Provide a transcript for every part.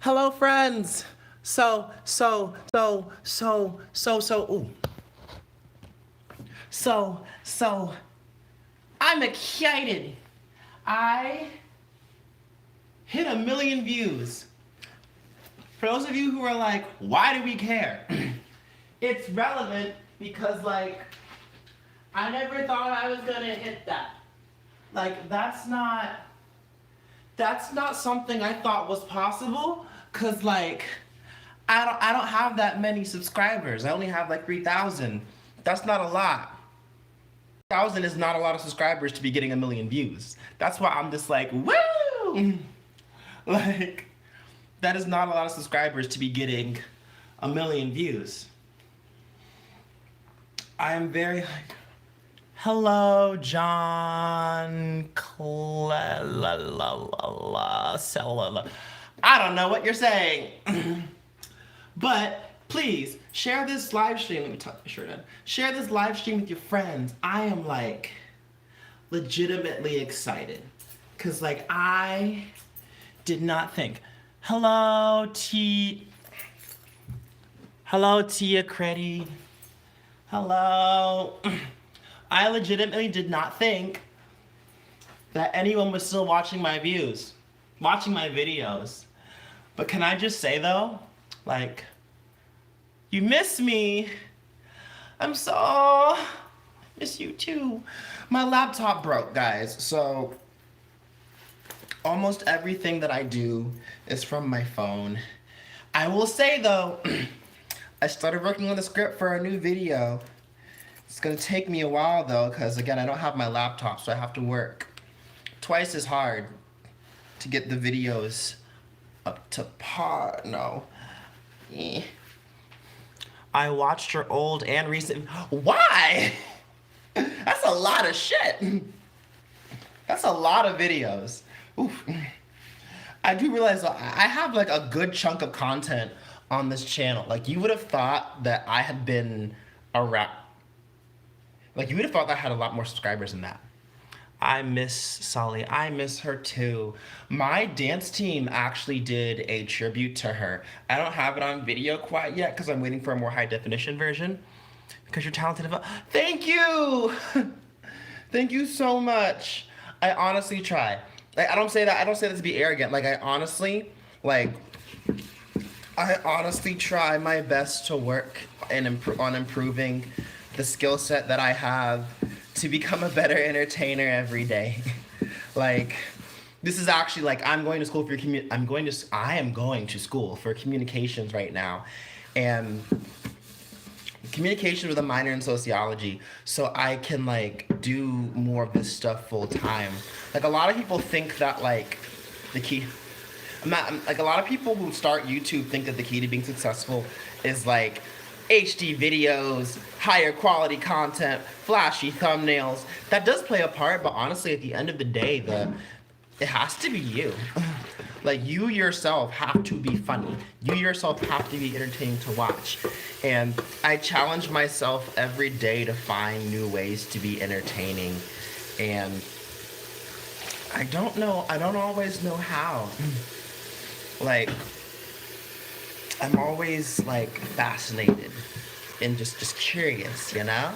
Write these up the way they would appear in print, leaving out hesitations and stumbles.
Hello, friends. Ooh. So, I'm excited. I hit 1 million views. For those of you who are like, why do we care? It's relevant because, like, I never thought I was gonna hit that. Like, that's not something I thought was possible. Cause like, I don't have that many subscribers. I only have like 3,000. That's not a lot. 1,000 is not a lot of subscribers to be getting 1 million views. That's why I'm just like, woo! Like, that is not a lot of subscribers to be getting 1 million views. I am very like, hello, John. I don't know what you're saying. But please share this live stream. Let me tuck my shirt in. Share this live stream with your friends. I am like legitimately excited. Cause like I did not think. Hello, Tia Creddy. Hello. I legitimately did not think that anyone was still watching my videos. But can I just say though, like, you miss me. I'm so miss you too. My laptop broke, guys, so almost everything that I do is from my phone. I will say though, I started working on the script for a new video. It's gonna take me a while though, because again, I don't have my laptop, so I have to work twice as hard to get the videos up to par. No. I watched your old and recent. Why? That's a lot of shit. That's a lot of videos. Oof. I do realize I have like a good chunk of content on this channel. Like you would have thought that I had been around. Like you would have thought that I had a lot more subscribers than that. I miss Sully. I miss her too. My dance team actually did a tribute to her. I don't have it on video quite yet because I'm waiting for a more high definition version. Because you're talented. Thank you! Thank you so much. I honestly try. Like, I don't say that to be arrogant. Like, I honestly try my best to work and on improving the skill set that I have to become a better entertainer every day. Like, this is actually like I am going to school for communications right now, and communication with a minor in sociology, so I can like do more of this stuff full time. Like a lot of people think that like the key. Like a lot of people who start YouTube think that the key to being successful is like HD videos, higher quality content, flashy thumbnails. That does play a part, but honestly, at the end of the day, it has to be you. Like you yourself have to be funny. You yourself have to be entertaining to watch. And I challenge myself every day to find new ways to be entertaining. And I don't always know how. Like, I'm always like fascinated and just curious, you know?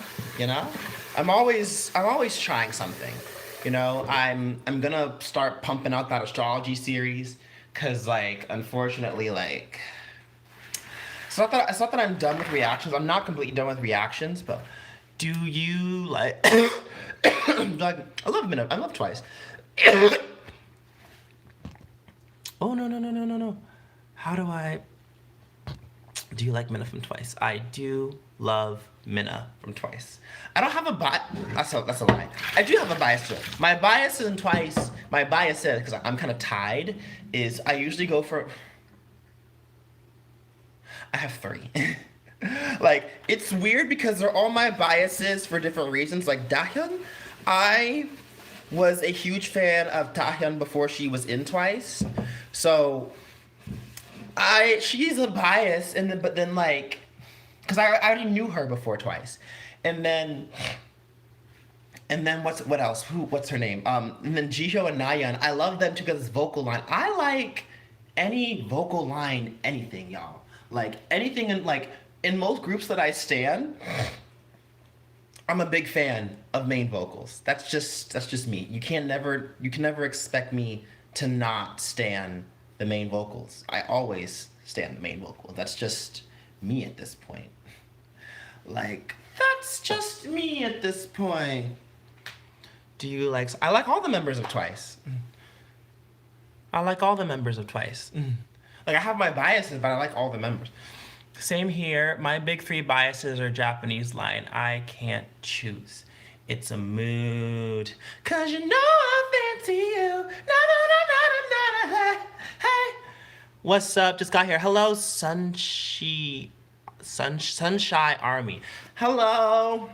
I'm always trying something. I'm gonna start pumping out that astrology series, cause like unfortunately like it's not that I'm done with reactions. I'm not completely done with reactions, but do you like like I love Minute. I love Twice. Oh no. How do I do you like Minna from Twice? I do love Minna from Twice. I don't have a bias. That's a lie. I do have a bias to it. My bias in Twice, because I'm kind of tied, is I usually go for. I have 3. Like, it's weird because they're all my biases for different reasons. Like, Dahyun, I was a huge fan of Dahyun before she was in Twice. So she's a bias, but then like, cause I already knew her before Twice, and then what else? What's her name? And then Jihyo and Nayeon. I love them too because it's vocal line. I like any vocal line, anything, y'all. Like anything in most groups that I stan, I'm a big fan of main vocals. That's just me. You can never expect me to not stan the main vocals. I always stan the main vocal. That's just me at this point. Like that's just me at this point. Do you like? I like all the members of Twice. I like all the members of Twice. Like I have my biases, but I like all the members. Same here. My big three biases are Japanese line. I can't choose. It's a mood. Cause you know I fancy you. Na na na na na na hey, hey. What's up? Just got here. Hello, Sunshine Army. Hello.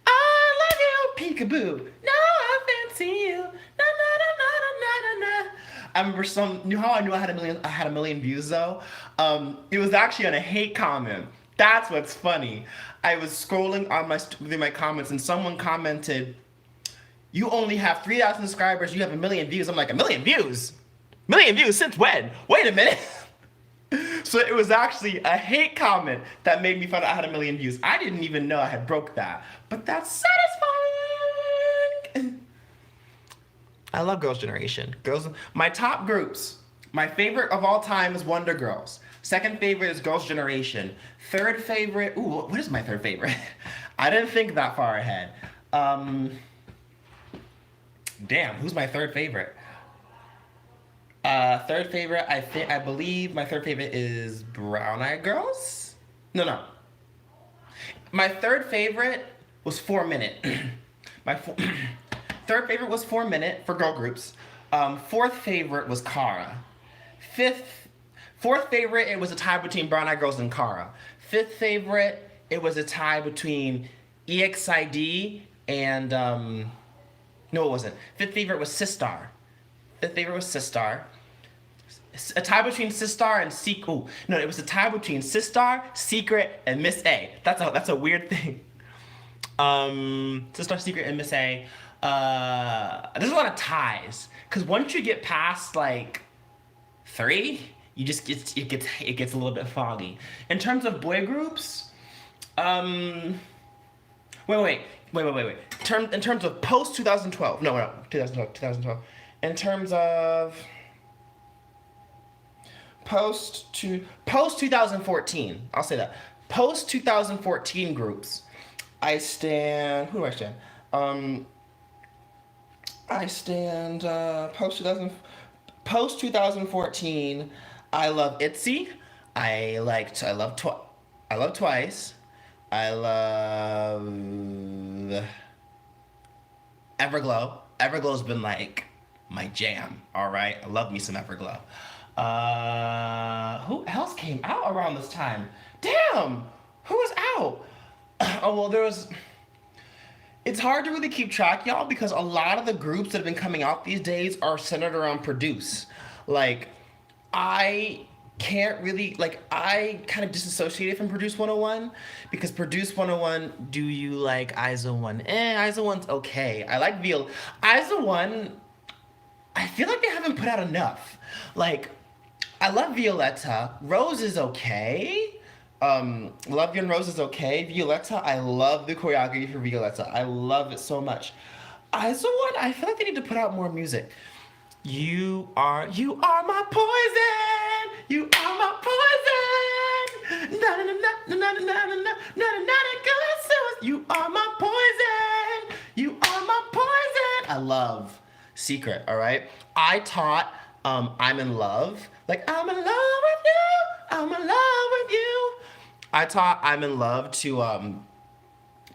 I love you, peekaboo. No, I fancy you. Na na na na na na na. I remember how I knew I had a million views though? It was actually on a hate comment. That's what's funny. I was scrolling on through my comments and someone commented, "You only have 3,000 subscribers. You have a million views." I'm like, a million views? Million views since when? Wait a minute. So it was actually a hate comment that made me find out I had a million views. I didn't even know I had broke that, but that's satisfying. I love Girls' Generation. My top groups. My favorite of all time is Wonder Girls. Second favorite is Girls' Generation. Third favorite, ooh, what is my third favorite? I didn't think that far ahead. Damn, who's my third favorite? Third favorite, I believe my third favorite is Brown Eyed Girls? No. My third favorite was 4Minute. Third favorite was 4Minute for girl groups. Fourth favorite was Kara. Fourth favorite, it was a tie between Brown Eyed Girls and Kara. Fifth favorite, it was a tie between EXID and, no it wasn't. Fifth favorite was Sistar. A tie between Sistar and it was a tie between Sistar, Secret, and Miss A. That's a weird thing. Sistar, Secret, and Miss A. There's a lot of ties, because once you get past like 3, it gets a little bit foggy. In terms of boy groups, wait. In terms of post 2012, no, 2012. In terms of post 2014, I'll say that. Post 2014 groups, who do I stand? I stand post 2014. I love ITZY. I love Twice. I love Everglow. Everglow's been like my jam. All right, I love me some Everglow. Who else came out around this time? Damn, who was out? Oh well, it's hard to really keep track, y'all, because a lot of the groups that have been coming out these days are centered around Produce. Like, I can't really, I kind of disassociated from Produce 101, because Produce 101, do you like Isa 1? Isa 1's okay. I like Isa 1, I feel like they haven't put out enough. Like, I love Violetta. Rose is okay. Love You and Rose is okay. Violetta, I love the choreography for Violetta. I love it so much. Isa 1, I feel like they need to put out more music. You are my poison. You are my poison. Na na na na na na na na na na. You are my poison. You are my poison. I love Secret. All right. I taught I'm in love. Like, I'm in love with you. I'm in love with you. I taught I'm in love to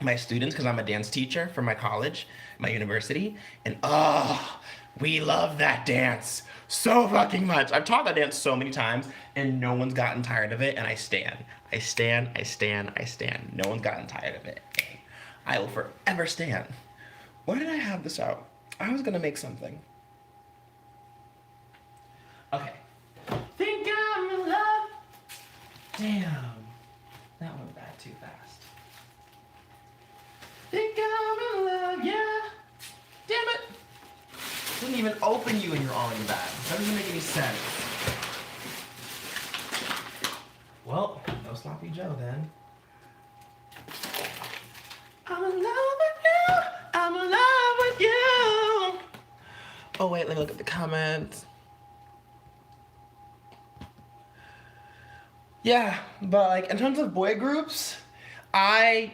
my students, because I'm a dance teacher for my college, my university, and we love that dance so fucking much. I've taught that dance so many times, and no one's gotten tired of it, and I stan. No one's gotten tired of it. I will forever stan. Why did I have this out? I was gonna make something. Okay. Think I'm in love. Damn. That went bad too fast. Think I'm in love, yeah. Damn it. Didn't even open you and you're already bad. That doesn't make any sense. gel then. I'm in love with you. I'm in love with you. Oh wait, let me look at the comments. Yeah, but like in terms of boy groups, I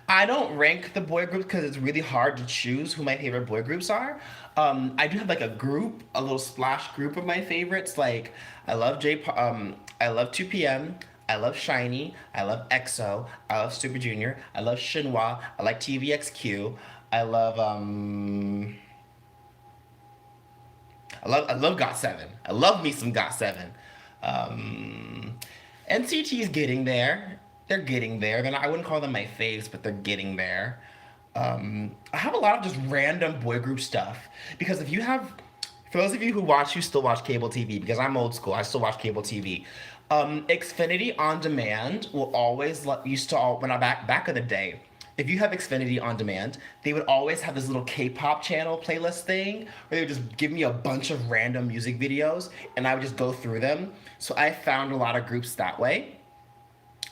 I don't rank the boy groups because it's really hard to choose who my favorite boy groups are. I do have like a group, a little splash group of my favorites. Like I love 2PM. I love Shiny. I love EXO. I love Super Junior. I love Shinhwa. I like TVXQ. I love I love GOT7. I love me some GOT7. NCT's getting there. They're getting there. I wouldn't call them my faves, but they're getting there. I have a lot of just random boy group stuff because if you have, for those of you who still watch cable TV, because I'm old school, I still watch cable TV. Xfinity On Demand will always when I back in the day, if you have Xfinity On Demand, they would always have this little K-pop channel playlist thing where they would just give me a bunch of random music videos and I would just go through them. So I found a lot of groups that way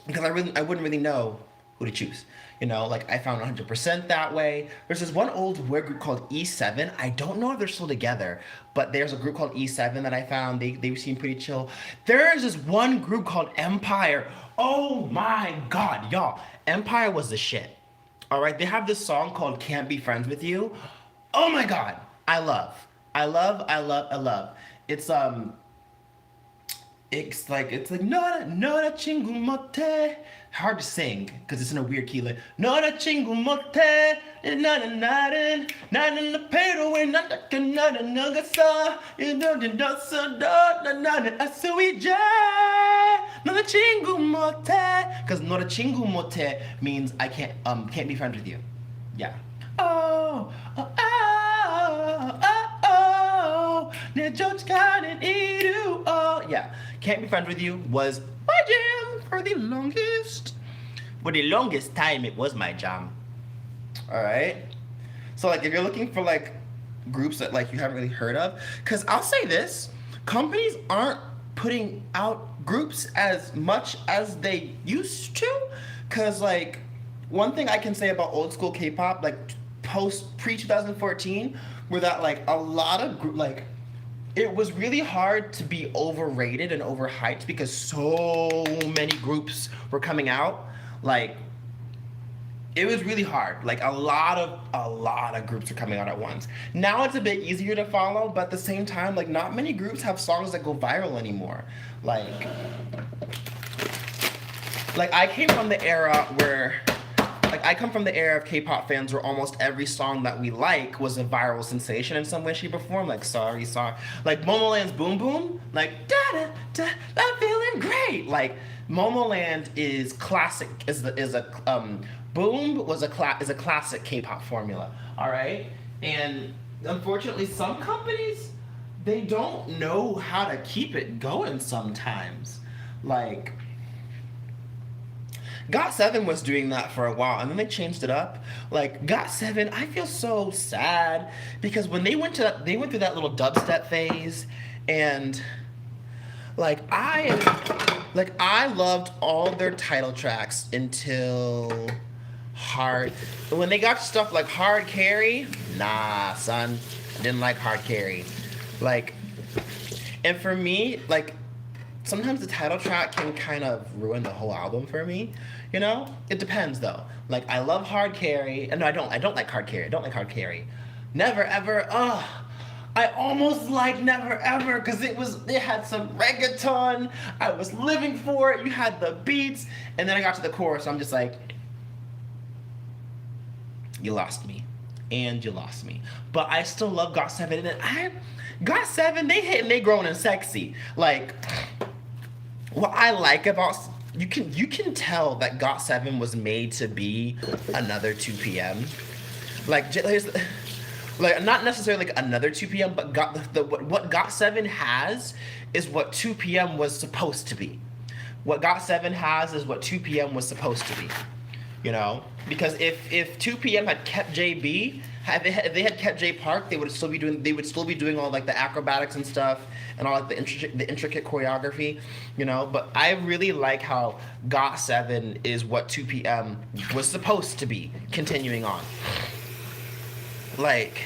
because I wouldn't really know who to choose. You know, like I found 100% that way. There's this one old boy group called E7. I don't know if they're still together, but there's a group called E7 that I found. They seem pretty chill. There's this one group called Empire. Oh my God, y'all. Empire was the shit. All right, they have this song called Can't Be Friends With You. Oh my God, I love. It's like Nora chingu mote. Hard to sing because it's in a weird key. Like Nora chingu mote, na na na na na na pero we na na na na gasa. You know the dasa da na na na asuija. Nora chingu mote, because Nora chingu mote means I can't be friends with you. Yeah. Oh oh oh oh oh. Ne George Carlin Edu. Oh yeah. Can't Be Friends With You was my jam for the longest. For the longest time, it was my jam. Alright? So, like, if you're looking for, like, groups that, like, you haven't really heard of, because I'll say this, companies aren't putting out groups as much as they used to, because, like, one thing I can say about old school K-pop, like, pre-2014, were that, like, a lot of, it was really hard to be overrated and overhyped because so many groups were coming out. Like, it was really hard. Like, a lot of groups are coming out at once. Now it's a bit easier to follow, but at the same time, like, not many groups have songs that go viral anymore. Like I came from the era where... I come from the era of K-pop fans where almost every song that we like was a viral sensation in some way, shape, or form. Like Sorry Song, like Momoland's Boom Boom, like da da da, I'm feeling great. Like Momoland is classic. Boom is a classic K-pop formula. All right, and unfortunately, some companies they don't know how to keep it going sometimes. Like GOT7 was doing that for a while, and then they changed it up. Like GOT7, I feel so sad because when they went through that little dubstep phase, and I loved all their title tracks until Hard. When they got stuff like Hard Carry, nah, son, I didn't like Hard Carry. Like, and for me, like, sometimes the title track can kind of ruin the whole album for me. You know? It depends though. Like I love Hard Carry. And no, I don't like Hard Carry. I don't like Hard Carry. Never Ever. I almost liked Never Ever because it had some reggaeton. I was living for it. You had the beats. And then I got to the chorus. I'm just like, you lost me. And you lost me. But I still love GOT7. And GOT7, they hit and they grown and sexy. Like, what I like about you can tell that GOT7 was made to be another 2PM. Like not necessarily like another 2PM, but what GOT7 has is what 2PM was supposed to be. What GOT7 has is what 2PM was supposed to be. You know, because if 2PM had kept JB, if they had kept Jay Park, they would still be doing all like the acrobatics and stuff and all like the intricate choreography, you know. But I really like how GOT7 is what 2PM was supposed to be continuing on. Like,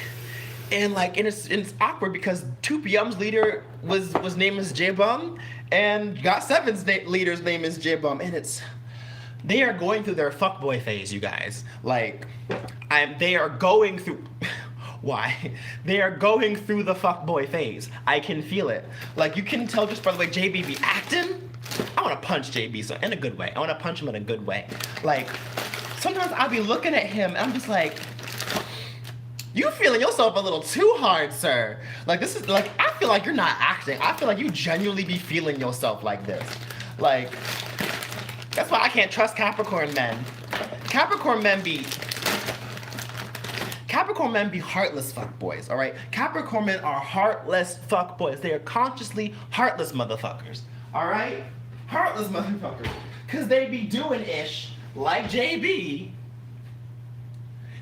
and it's awkward because 2PM's leader was named as J-Bum, and GOT7's leader's name is J-Bum, and they are going through their fuckboy phase, you guys. Like, they are going through. Why? They are going through the fuckboy phase. I can feel it. Like, you can tell just by the way JB be acting. I want to punch JB so in a good way. I want to punch him in a good way. Like, sometimes I'll be looking at him and I'm just like, you feeling yourself a little too hard, sir. Like, this is like, I feel like you're not acting. I feel like you genuinely be feeling yourself like this. Like, that's why I can't trust Capricorn men. Capricorn men be heartless fuckboys, all right? Capricorn men are heartless fuckboys. They are consciously heartless motherfuckers, all right? Heartless motherfuckers. Because they be doing ish like JB.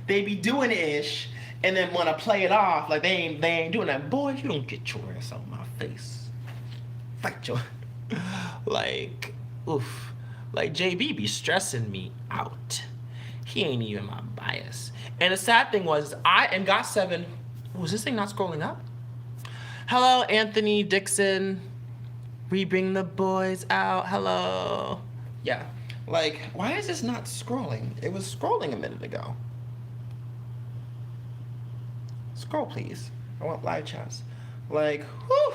They be doing ish and then want to play it off like they ain't doing that. Boy, you don't get your ass on my face. Fight your... Like, oof. Like, JB be stressing me out. He ain't even my bias. And the sad thing was, and GOT7, was this thing not scrolling up? Hello, Anthony Dixon. We bring the boys out. Hello. Yeah. Like, why is this not scrolling? It was scrolling a minute ago. Scroll, please. I want live chats. Like, whew.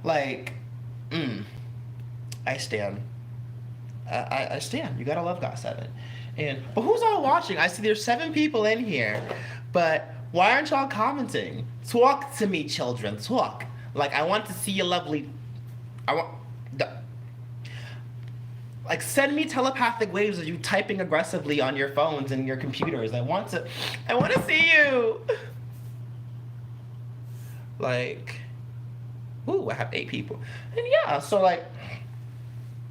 Like, I stand. I stand. You gotta love GOT7. But who's all watching? I see there's 7 people in here, but why aren't y'all commenting? Talk to me, children. Talk. Like, I want to see your lovely. Like, send me telepathic waves of you typing aggressively on your phones and your computers. I want to see you. Like, ooh, I have 8 people. And yeah, so like,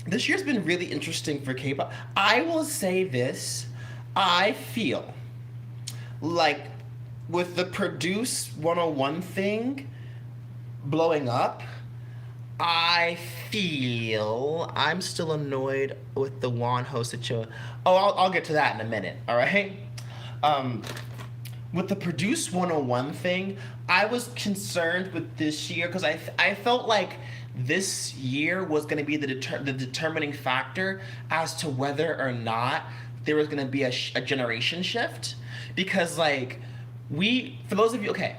this year's been really interesting for K-pop. I will say this, I feel like with the Produce 101 thing blowing up, I feel I'm still annoyed with the Won hosted show. Oh, I'll get to that in a minute, all right? With the Produce 101 thing, I was concerned with this year because I felt like this year was going to be the determining factor as to whether or not there was going to be a generation shift. Because, like, for those of you, okay,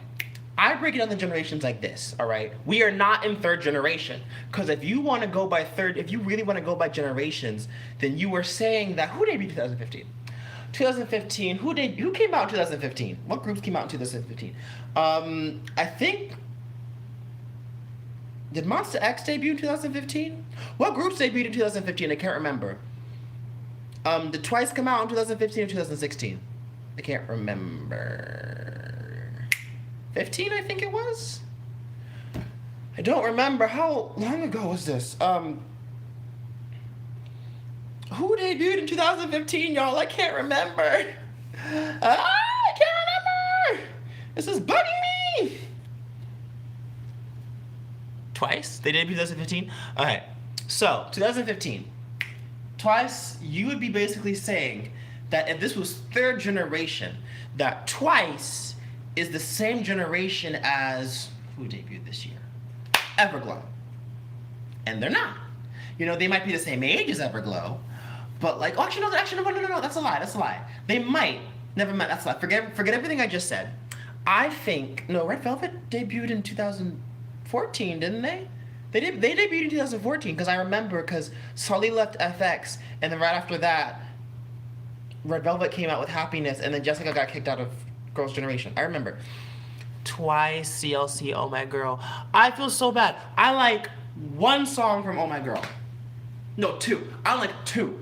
I break it down the generations like this, all right? We are not in 3rd generation. Because if you want to go by if you really want to go by generations, then you were saying that, who debuted in 2015? 2015, who came out in 2015? What groups came out in 2015? I think, did Monster X debut in 2015? What groups debuted in 2015? I can't remember. Did Twice come out in 2015 or 2016? I can't remember. 15, I think it was? I don't remember. How long ago was this? Who debuted in 2015, y'all? I can't remember. I can't remember. This is bugging me. Twice? They debuted in 2015? Okay. So, 2015. Twice, you would be basically saying that if this was 3rd generation, that Twice is the same generation as who debuted this year? Everglow. And they're not. You know, they might be the same age as Everglow, but like, oh, actually, no, that's a lie. They might. Never mind, that's a lie. Forget everything I just said. I think, no, Red Velvet debuted in 2014, didn't they? They debuted in 2014, because I remember, because Sully left FX, and then right after that, Red Velvet came out with Happiness, and then Jessica got kicked out of Girls' Generation. I remember. Twice, CLC, Oh My Girl. I feel so bad. I like 1 song from Oh My Girl. No, 2. I like 2.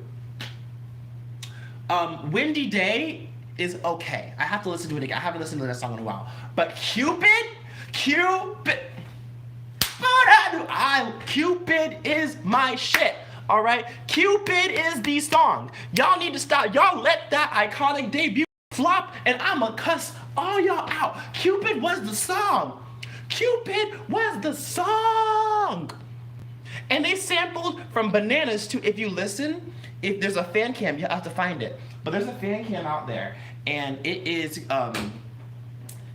Windy Day is okay. I have to listen to it again. I haven't listened to that song in a while. But Cupid is my shit. All right? Cupid is the song. Y'all need to stop. Y'all let that iconic debut flop, and I'ma cuss all y'all out. Cupid was the song. Cupid was the song. And they sampled from Bananas to, if you listen, if there's a fan cam, you have to find it. But there's a fan cam out there, and it is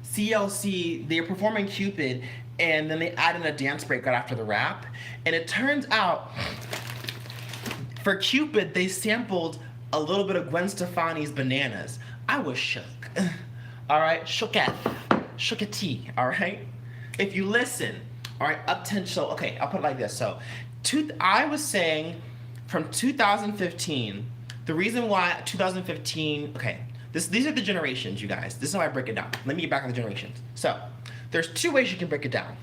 CLC, they're performing Cupid, and then they add in a dance break right after the rap. And it turns out, for Cupid, they sampled a little bit of Gwen Stefani's Bananas. I was shook. All right, shooketh, all right? If you listen, all right, so, okay, I'll put it like this. So, I was saying from 2015, the reason why 2015, okay, these are the generations, you guys. This is how I break it down. Let me get back on the generations. So, there's two ways you can break it down.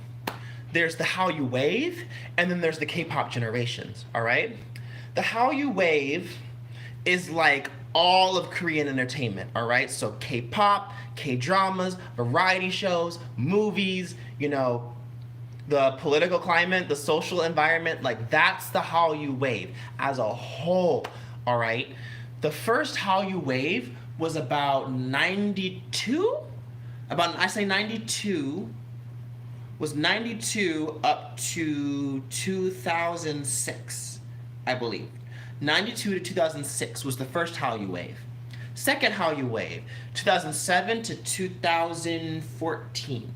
There's the Hallyu Wave, and then there's the K-pop generations, all right? The Hallyu Wave is like all of Korean entertainment, all right? So K-pop, K-dramas, variety shows, movies, you know, the political climate, the social environment, like that's the Hallyu Wave as a whole, all right? The first Hallyu Wave was about 92? I say 92, was 92 up to 2006, I believe. 92 to 2006 was the first Hallyu Wave. Second Hallyu Wave, 2007 to 2014,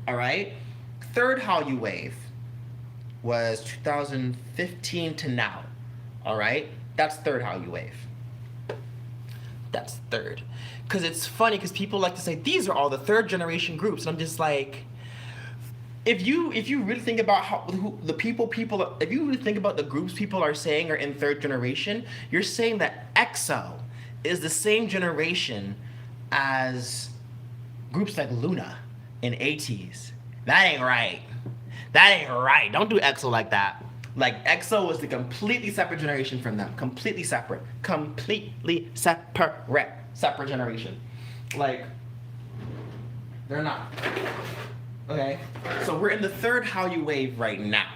all right? Third Hallyu Wave was 2015 to now, all right? That's third Hallyu Wave. That's third. Because it's funny, because people like to say, these are all the third generation groups, and I'm just like, if you really think about if you really think about the groups people are saying are in third generation, you're saying that EXO is the same generation as groups like Luna and ATEEZ. That ain't right. That ain't right. Don't do EXO like that. Like, EXO was the completely separate generation from them. Completely separate. Separate generation. Like, they're not. Okay? So we're in the third Hallyu Wave right now.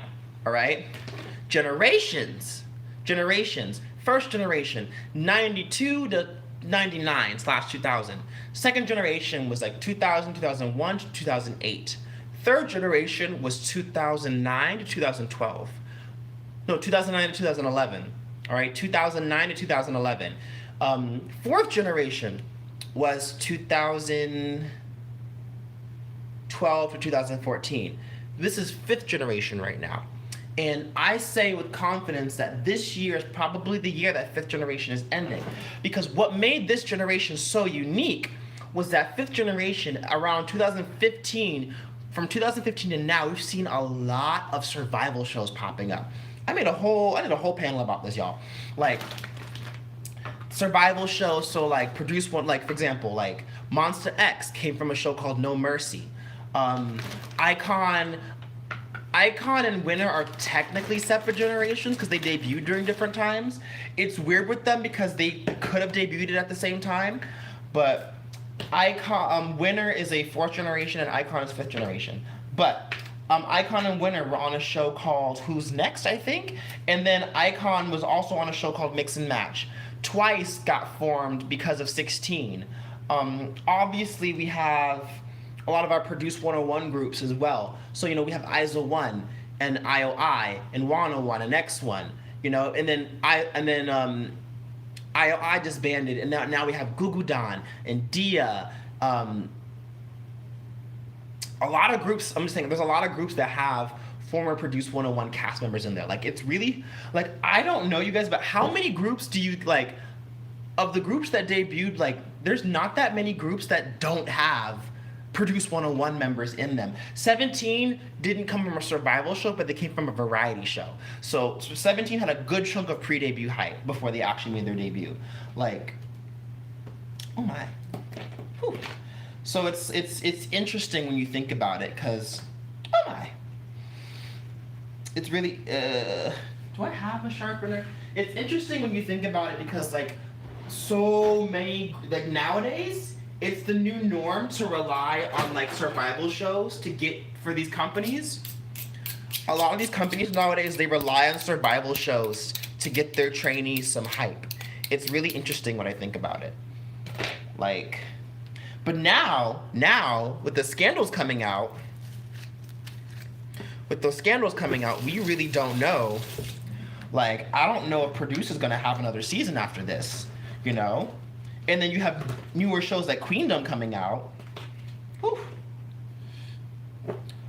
Alright? Generations. First generation, 92 to 99/2000. Second generation was like 2000, 2001 to 2008. Third generation was 2009 to 2012. No, 2009 to 2011. All right, 2009 to 2011. Fourth generation was 2012 to 2014. This is fifth generation right now. And I say with confidence that this year is probably the year that fifth generation is ending. Because what made this generation so unique was that fifth generation around 2015, from 2015 to now, we've seen a lot of survival shows popping up. I did a whole panel about this, y'all. Like, survival shows, so like produce one, like for example, like Monster X came from a show called No Mercy. Icon and Winner are technically separate generations because they debuted during different times. It's weird with them because they could have debuted at the same time, but Winner is a fourth generation and Icon is fifth generation. But Icon and Winner were on a show called Who's Next, I think, and then Icon was also on a show called Mix and Match. Twice got formed because of 16. Obviously, we have a lot of our Produce 101 groups as well. So, you know, we have ISO 1 and IOI and 101 and X1, you know, and then IOI disbanded, and now we have Gugudan and Dia. A lot of groups, I'm just saying, there's a lot of groups that have former Produce 101 cast members in there. Like, it's really, like, I don't know you guys, but how many groups do you, like, of the groups that debuted, like, there's not that many groups that don't have Produce 101 members in them. 17 didn't come from a survival show, but they came from a variety show. So 17 had a good chunk of pre-debut hype before they actually made their debut. Like, oh my. Whew. So it's interesting when you think about it, because, oh my. It's really, do I have a sharpener? It's interesting when you think about it because, like, so many, like, nowadays, it's the new norm to rely on, like, survival shows to get for these companies. A lot of these companies nowadays, they rely on survival shows to get their trainees some hype. It's really interesting when I think about it. Like, but now with the scandals coming out, we really don't know. Like, I don't know if Producer's gonna have another season after this, you know? And then you have newer shows like Queendom coming out. Whew.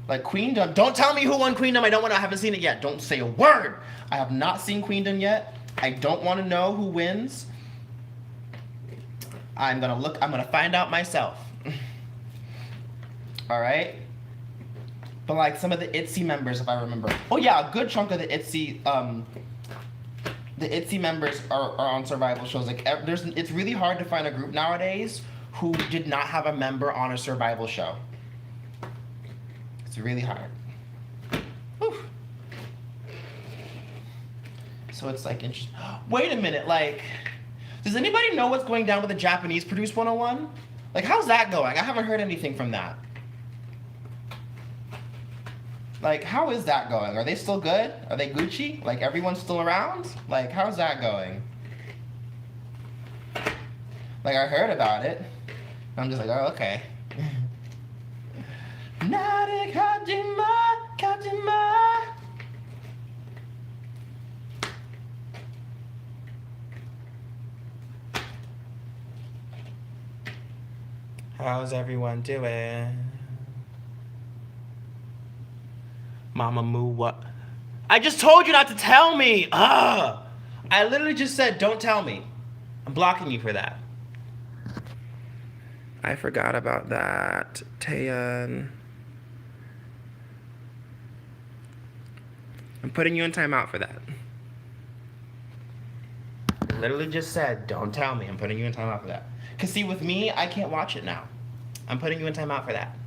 Like Queendom. Don't tell me who won Queendom. I haven't seen it yet. Don't say a word. I have not seen Queendom yet. I don't want to know who wins. I'm gonna find out myself. All right? But like some of the ITZY members, if I remember. Oh yeah, a good chunk of the ITZY members are on survival shows. Like it's really hard to find a group nowadays who did not have a member on a survival show. It's really hard. Whew. So it's like interesting. Wait a minute, like, does anybody know what's going down with the Japanese Produce 101? Like, how's that going? I haven't heard anything from that. Like, how is that going? Are they still good? Are they Gucci? Like, everyone's still around? Like, how's that going? Like, I heard about it. I'm just like, oh, okay. Nare Kajima, Kajima. How's everyone doing? Mama Moo, what? I just told you not to tell me! Ugh! I literally just said, don't tell me. I'm blocking you for that. I forgot about that. Taeyeon. I'm putting you in timeout for that. I literally just said, don't tell me. I'm putting you in timeout for that. Because see, with me, I can't watch it now. I'm putting you in timeout for that.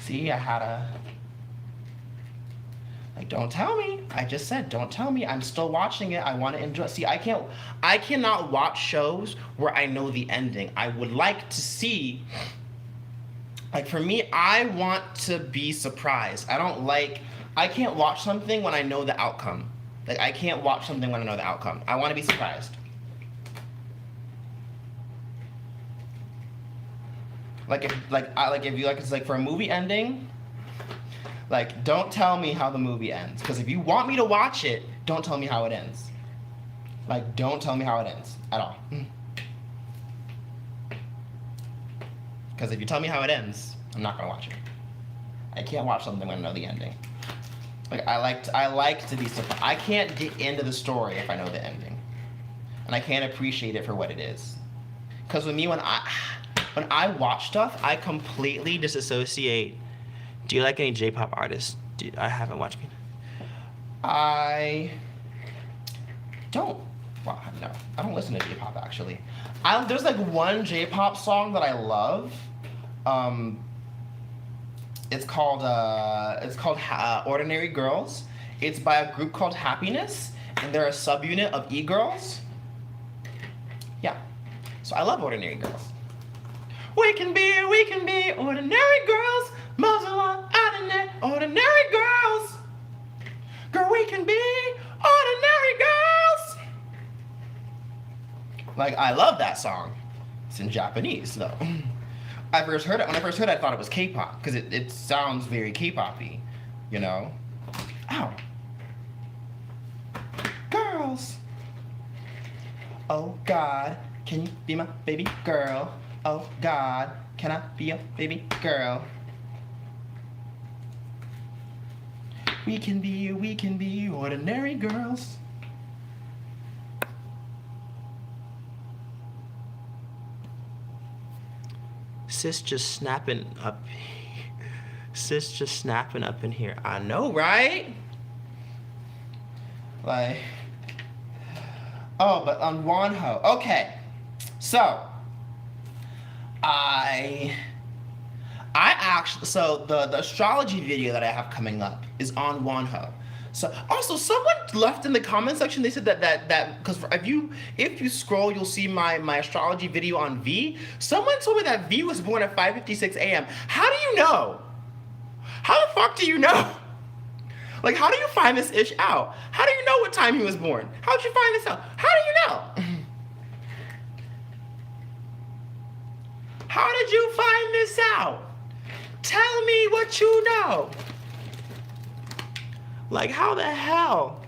See, I had a... Like, don't tell me. I just said, don't tell me. I'm still watching it. I want to enjoy. See, I cannot watch shows where I know the ending. I would like to see... Like, for me, I want to be surprised. I can't watch something when I know the outcome. Like, I can't watch something when I know the outcome. I want to be surprised. It's like for a movie ending, like, don't tell me how the movie ends. Because if you want me to watch it, don't tell me how it ends. Like, don't tell me how it ends at all. Because if you tell me how it ends, I'm not gonna watch it. I can't watch something when I know the ending. Like, I like to be surprised. I can't get into the story if I know the ending, and I can't appreciate it for what it is. Because with me, when I watch stuff, I completely disassociate. Do you like any J-pop artists? I haven't watched. I don't. Well, no, I don't listen to J-pop actually. There's like one J-pop song that I love. It's called Ordinary Girls. It's by a group called Happiness, and they're a subunit of E-Girls. Yeah, so I love Ordinary Girls. We can be ordinary girls. Most of all, ordinary girls. Girl, we can be ordinary girls. Like, I love that song. It's in Japanese, though. When I first heard it, I thought it was K-pop, because it sounds very K-pop-y, you know? Ow. Girls. Oh, God, can you be my baby girl? Oh, God, can I be your baby girl? We can be ordinary girls. Sis just snapping up in here. I know, right? Like, oh, but on Wonho. Okay, so I actually, so the astrology video that I have coming up is on Wonho. So also, someone left in the comment section, they said that because if you scroll, you'll see my astrology video on V. Someone told me that V was born at 5:56 a.m. How do you know? How the fuck do you know? Like, how do you find this ish out? How do you know what time he was born? How'd you find this out? How do you know? How did you find this out? Tell me what you know. Like, how the hell?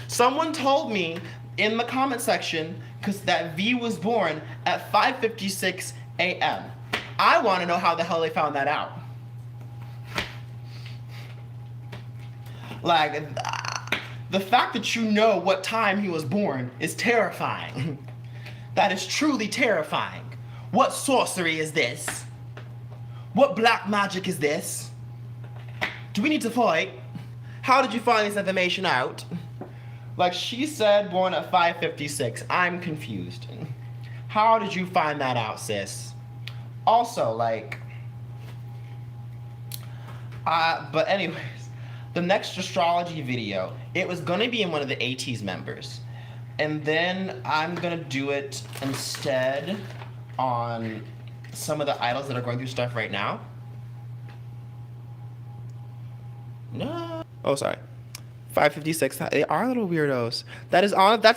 Someone told me in the comment section because that V was born at 5:56 a.m. I want to know how the hell they found that out. Like, the fact that you know what time he was born is terrifying. That is truly terrifying. What sorcery is this? What black magic is this? Do we need to fight? How did you find this information out? Like, she said born at 5:56. I'm confused. How did you find that out, sis? Also, like, but anyways, the next astrology video, it was gonna be in one of the ATEEZ members. And then I'm gonna do it instead on some of the idols that are going through stuff right now. No. Oh, sorry. 5:56. They are little weirdos. That's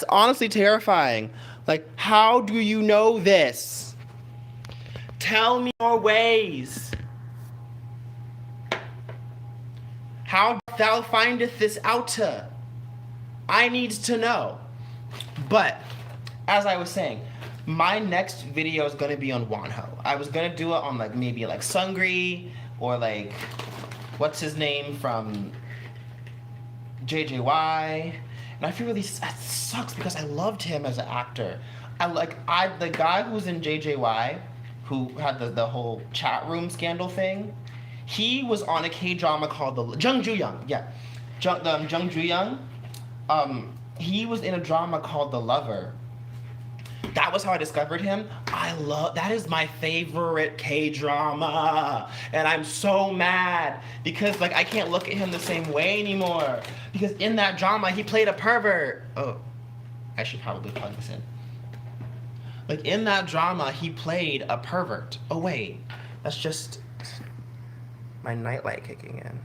honestly terrifying. Like, how do you know this? Tell me your ways. How thou findeth this out? I need to know. But as I was saying, my next video is gonna be on Wonho. I was gonna do it on like maybe like Sungri or like what's his name from JJY. And I feel really that sucks because I loved him as an actor. The guy who was in JJY, who had the whole chat room scandal thing. He was on a K-drama called Jung Joo-young. Yeah, Jung Joo-young. He was in a drama called The Lover. That was how I discovered him. That is my favorite K-drama. And I'm so mad because like I can't look at him the same way anymore. Because in that drama, he played a pervert. Oh, I should probably plug this in. Like in that drama, he played a pervert. Oh wait, that's just my nightlight kicking in.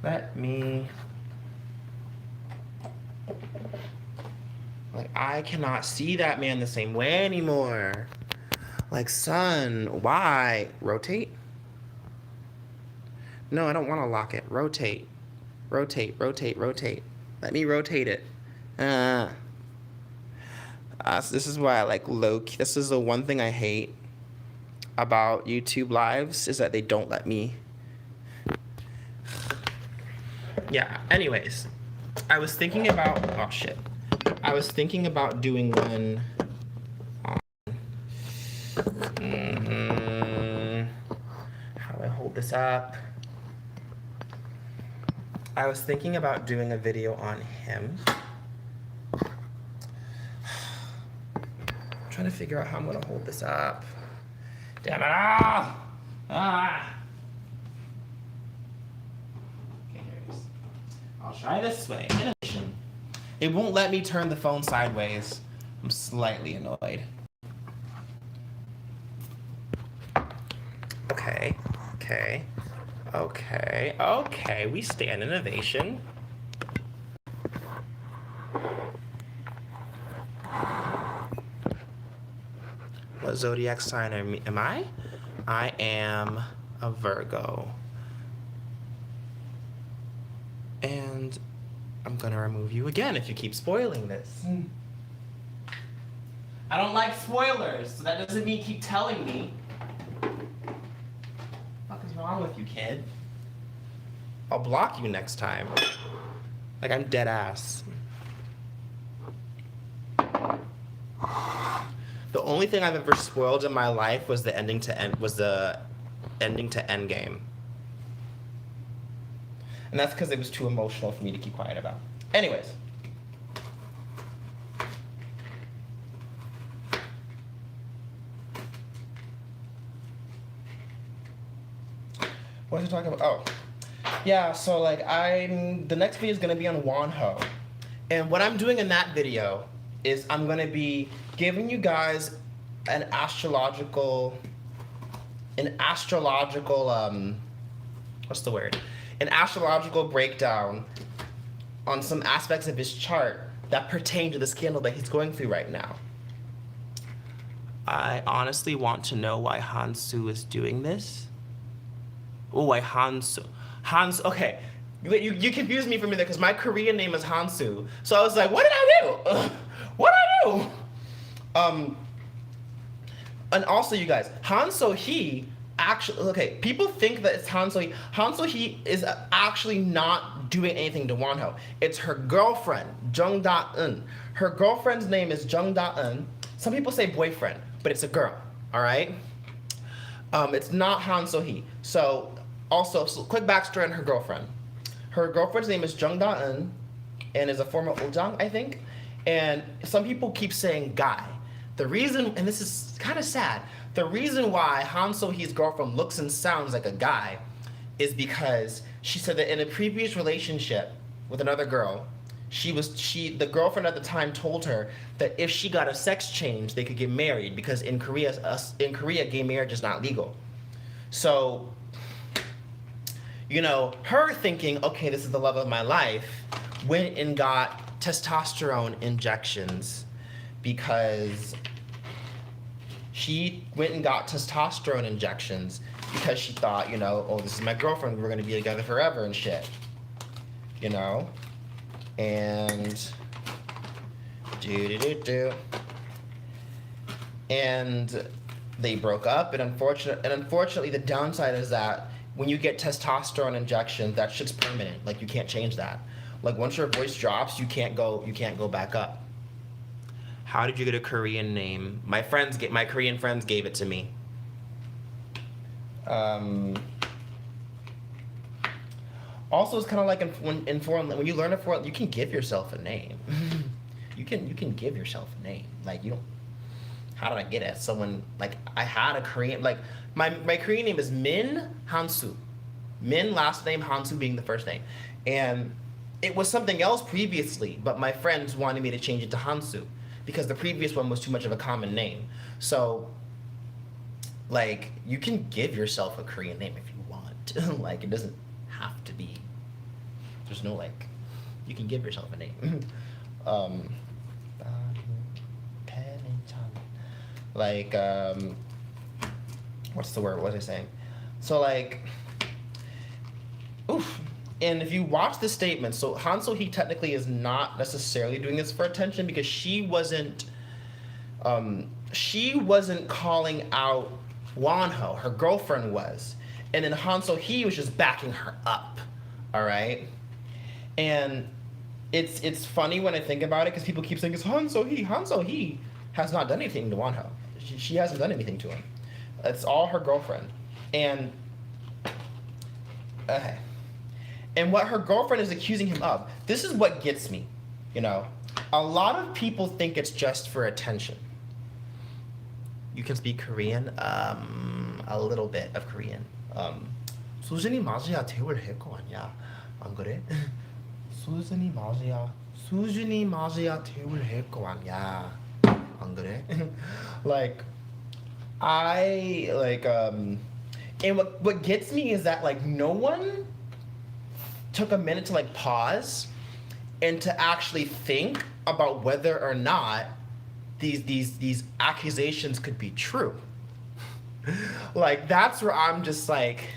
Let me... Like, I cannot see that man the same way anymore. Like, son, why? Rotate? No, I don't want to lock it. Rotate. Rotate, rotate, rotate. Let me rotate it. So this is why I like low-key. This is the one thing I hate about YouTube lives is that they don't let me. Yeah, anyways. I was thinking about... Oh, shit. I was thinking about doing one on... How do I hold this up? I was thinking about doing a video on him. I'm trying to figure out how I'm going to hold this up. Damn it! Ah! Okay, here it is. I'll try this way. It won't let me turn the phone sideways. I'm slightly annoyed. Okay, okay, okay, okay. We stand innovation. What zodiac sign am I? I am a Virgo. And I'm gonna remove you again if you keep spoiling this. I don't like spoilers, so that doesn't mean keep telling me. What the fuck is wrong with you, kid? I'll block you next time. Like, I'm dead ass. The only thing I've ever spoiled in my life was the ending to Endgame. And that's because it was too emotional for me to keep quiet about. Anyways. What was I talking about? Oh. Yeah, so like the next video is gonna be on Wonho. And what I'm doing in that video is I'm gonna be giving you guys an astrological what's the word? An astrological breakdown on some aspects of his chart that pertain to the scandal that he's going through right now. I honestly want to know why Hansu is doing this. Oh, why Hansu? Okay. You confused me for a minute because my Korean name is Hansu. So I was like, what did I do? What did I do? And also, you guys, Han So-hee actually, okay, people think that it's Han So-hee. Han So-hee is actually not doing anything to Wonho. It's her girlfriend, Jung Da-eun. Her girlfriend's name is Jung Da-eun. Some people say boyfriend, but it's a girl, all right? It's not Han So-hee. So, also, quick backstory on her girlfriend. Her girlfriend's name is Jung Da-eun and is a former Ojang, I think. And some people keep saying guy. The reason, and this is kind of sad, the reason why Han So-hee's girlfriend looks and sounds like a guy is because she said that in a previous relationship with another girl, the girlfriend at the time told her that if she got a sex change, they could get married because in Korea, gay marriage is not legal. So, you know, her thinking, okay, this is the love of my life, went and got testosterone injections because she went and got testosterone injections because she thought, you know, oh, this is my girlfriend, we're gonna be together forever and shit. You know? And and they broke up, and unfortunately the downside is that when you get testosterone injections, that shit's permanent. Like, you can't change that. Like, once your voice drops, you can't go back up. How did you get a Korean name? My Korean friends gave it to me. Also, it's kind of like in foreign, when you learn a foreign, you can give yourself a name. you can give yourself a name. Like, you don't. How did I get it? Someone, like, I had a Korean, like, my Korean name is Min Hansu. Min, last name, Hansu being the first name. And it was something else previously, but my friends wanted me to change it to Hansu because the previous one was too much of a common name. So, like, you can give yourself a Korean name if you want. Like, it doesn't have to be. There's no, like, you can give yourself a name. Like, what's the word? What was I saying? So, like, oof. And if you watch the statement, so Han So-hee technically is not necessarily doing this for attention because she wasn't calling out Wonho. Her girlfriend was. And then Han So-hee was just backing her up. All right? And it's funny when I think about it because people keep saying it's Han So-hee. Han So-hee has not done anything to Wonho. She hasn't done anything to him. It's all her girlfriend. And okay. And what her girlfriend is accusing him of, this is what gets me, you know. A lot of people think it's just for attention. You can speak Korean, a little bit of Korean. 수준이 맞아야 대화를 할 거 아니야. 안 그래? 수준이 맞아야 대화를 할 거 아니야. 안 그래? And what gets me is that, like, no one took a minute to, like, pause and to actually think about whether or not these accusations could be true. Like, that's where I'm just like,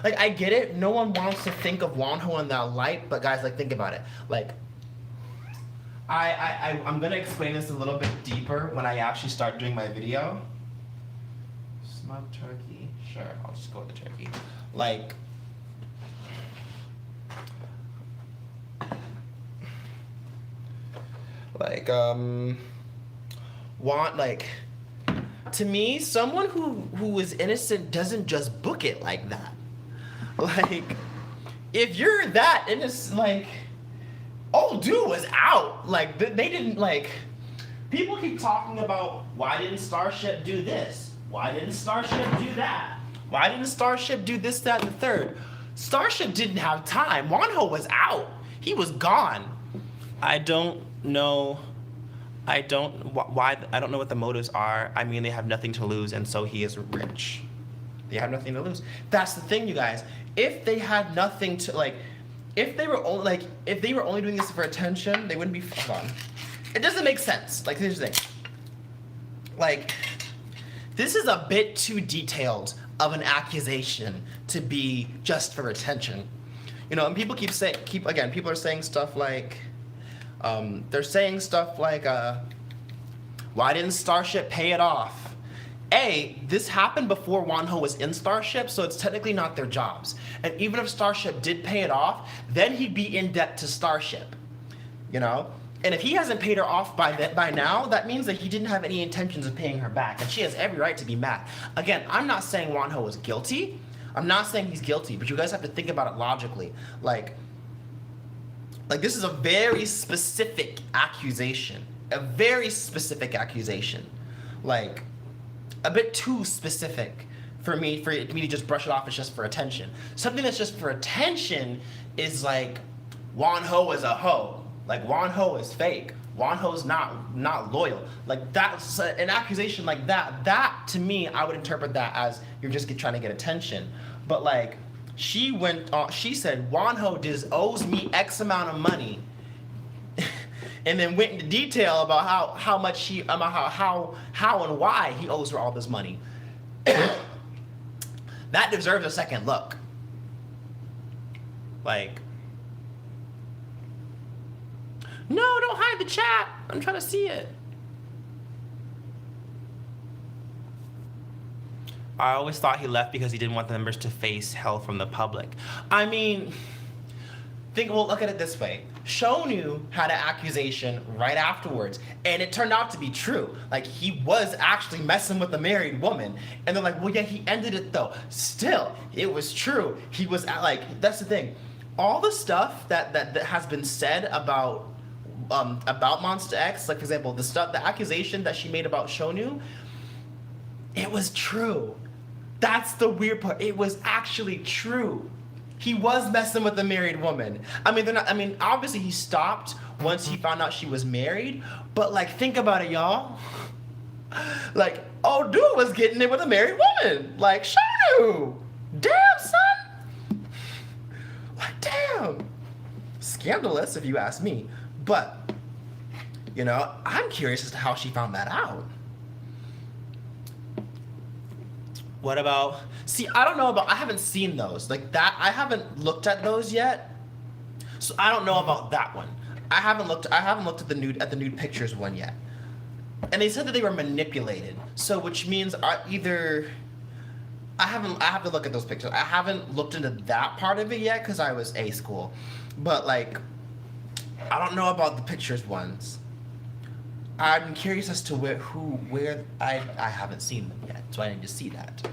I get it. No one wants to think of Wonho in that light, but guys, like, think about it. Like, I'm gonna explain this a little bit deeper when I actually start doing my video. Smoked turkey. Sure, I'll just go with the turkey. Like, to me, someone who is innocent doesn't just book it like that. Like, if you're that innocent, like, old dude was out. Like, they didn't, like, people keep talking about, why didn't Starship do this? Why didn't Starship do that? Why didn't Starship do this, that, and the third? Starship didn't have time. Wonho was out. He was gone. I don't know what the motives are. I mean, they have nothing to lose, and so he is rich. They have nothing to lose. That's the thing, you guys. If they had nothing to like, if they were only doing this for attention, they wouldn't be. Hold on. It doesn't make sense. Like, here's the thing. Like, this is a bit too detailed of an accusation to be just for attention. You know, and people people are saying stuff like, they're saying stuff like, why didn't Starship pay it off? This happened before Wonho was in Starship, so it's technically not their jobs. And even if Starship did pay it off, then he'd be in debt to Starship, you know? And if he hasn't paid her off by now, that means that he didn't have any intentions of paying her back, and she has every right to be mad. Again, I'm not saying Wonho is guilty. I'm not saying he's guilty, but you guys have to think about it logically. Like this is a very specific accusation. A very specific accusation. Like, a bit too specific for me to just brush it off as just for attention. Something that's just for attention is like, Wonho is a hoe. Like, Wonho is fake. Wonho's not loyal. Like, that's an accusation like that. That, to me, I would interpret that as you're just trying to get attention. But like, she said, Wonho owes me X amount of money. And then went into detail about how much how and why he owes her all this money. That deserves a second look. Like, no, don't hide the chat. I'm trying to see it. I always thought he left because he didn't want the members to face hell from the public. I mean, look at it this way. Shonu had an accusation right afterwards, and it turned out to be true. Like, he was actually messing with a married woman. And they're like, well, yeah, he ended it though. Still, it was true. He was that's the thing. All the stuff that has been said about Monsta X, like, for example, the accusation that she made about Shonu, it was true. That's the weird part. It was actually true. He was messing with a married woman. Obviously he stopped once he found out she was married, but like, think about it, y'all. Like, oh, dude was getting it with a married woman. Like, Shonu. Damn, son. Like, damn. Scandalous, if you ask me. But, you know, I'm curious as to how she found that out. What about... See, I don't know about... I haven't seen those. Like, that... I haven't looked at those yet. So I don't know about that one. I haven't looked at the nude pictures one yet. And they said that they were manipulated. So, which means either... I have to look at those pictures. I haven't looked into that part of it yet because I was A school. But, like, I don't know about the pictures ones. I'm curious as to where I haven't seen them yet, so I need to see that.